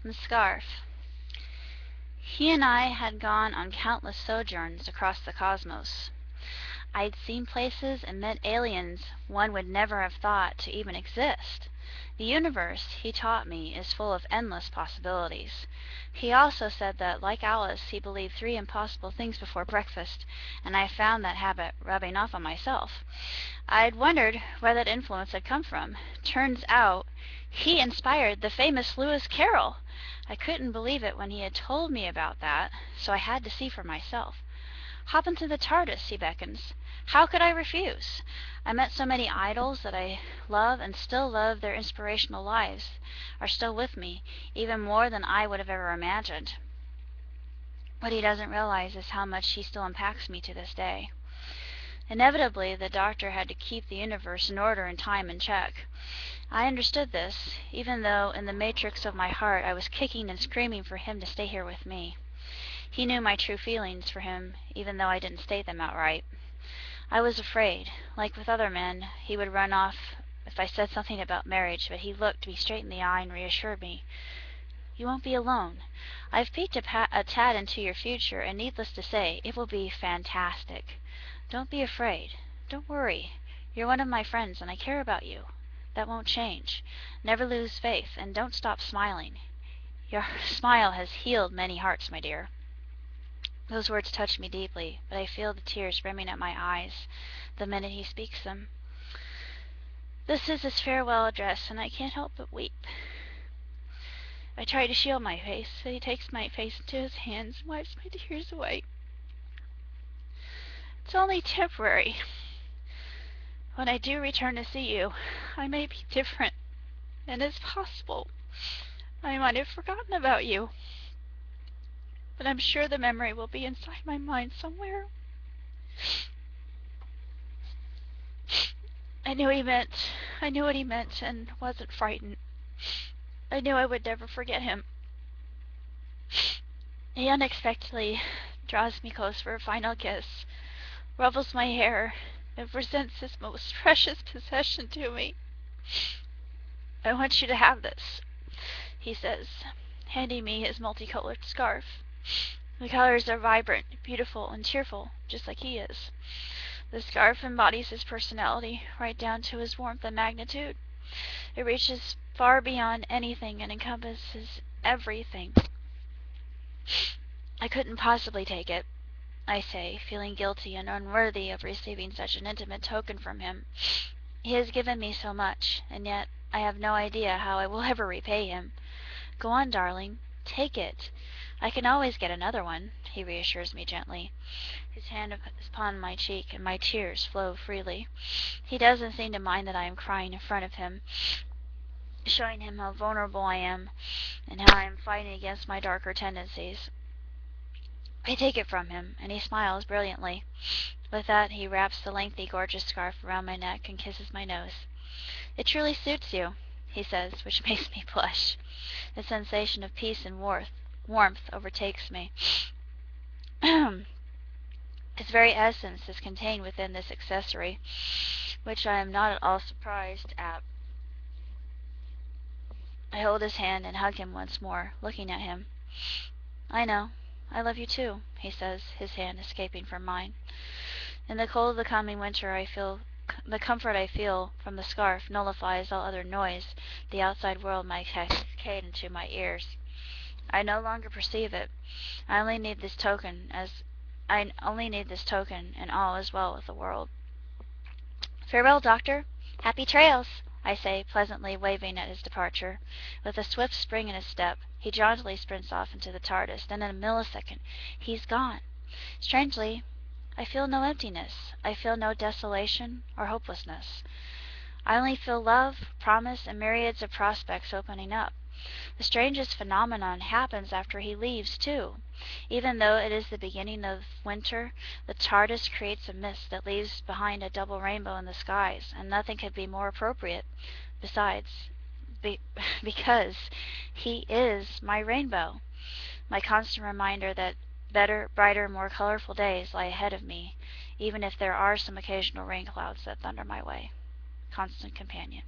The scarf. He and I had gone on countless sojourns across the cosmos. I'd seen places and met aliens one would never have thought to even exist. The universe, he taught me, is full of endless possibilities. He also said that, like Alice, he believed 3 impossible things before breakfast, and I found that habit rubbing off on myself. I'd wondered where that influence had come from. Turns out he inspired the famous Lewis Carrol. I couldn't believe it when he had told me about that, so I had to see for myself. Hop into the TARDIS, he beckons. How could I refuse? I met so many idols that I love and still love their inspirational lives, are still with me, even more than I would have ever imagined. What he doesn't realize is how much he still impacts me to this day. Inevitably, the Doctor had to keep the universe in order and time in check. I understood this, even though in the matrix of my heart I was kicking and screaming for him to stay here with me. He knew my true feelings for him, even though I didn't state them outright. I was afraid. Like with other men, he would run off if I said something about marriage, but he looked me straight in the eye and reassured me. You won't be alone. I've peeked a tad into your future, and needless to say, it will be fantastic. Don't be afraid. Don't worry. You're one of my friends, and I care about you. That won't change. Never lose faith, and don't stop smiling. Your smile has healed many hearts, my dear. Those words touch me deeply, but I feel the tears brimming at my eyes the minute he speaks them. This is his farewell address, and I can't help but weep. I try to shield my face, but he takes my face into his hands and wipes my tears away. It's only temporary. When I do return to see you, I may be different, and it's possible I might have forgotten about you. But I'm sure the memory will be inside my mind somewhere. I knew what he meant and wasn't frightened. I knew I would never forget him. He unexpectedly draws me close for a final kiss, ruffles my hair, and presents his most precious possession to me. I want you to have this, he says, handing me his multicolored scarf. The colors are vibrant, beautiful, and cheerful, just like he is. The scarf embodies his personality, right down to his warmth and magnitude. It reaches far beyond anything and encompasses everything. I couldn't possibly take it, I say, feeling guilty and unworthy of receiving such an intimate token from him. He has given me so much, and yet I have no idea how I will ever repay him. Go on, darling. Take it. I can always get another one, he reassures me gently. His hand is upon my cheek, and my tears flow freely. He doesn't seem to mind that I am crying in front of him, showing him how vulnerable I am, and how I am fighting against my darker tendencies. I take it from him, and he smiles brilliantly. With that, he wraps the lengthy, gorgeous scarf around my neck and kisses my nose. It truly suits you, he says, which makes me blush. A sensation of peace and warmth overtakes me. Its very essence is contained within this accessory, which I am not at all surprised at. I hold his hand and hug him once more, looking at him. I know. I love you too, he says, his hand escaping from mine. In the cold of the coming winter, the comfort I feel from the scarf nullifies all other noise the outside world might cascade into my ears. I no longer perceive it. I only need this token, and all is well with the world. Farewell, Doctor. Happy trails, I say, pleasantly waving at his departure. With a swift spring in his step, he jauntily sprints off into the TARDIS. Then in a millisecond, he's gone. Strangely, I feel no emptiness. I feel no desolation or hopelessness. I only feel love, promise, and myriads of prospects opening up. The strangest phenomenon happens after he leaves, too. Even though it is the beginning of winter, the TARDIS creates a mist that leaves behind a double rainbow in the skies, and nothing could be more appropriate. Because he is my rainbow, my constant reminder that better, brighter, more colorful days lie ahead of me, even if there are some occasional rain clouds that thunder my way. Constant companion.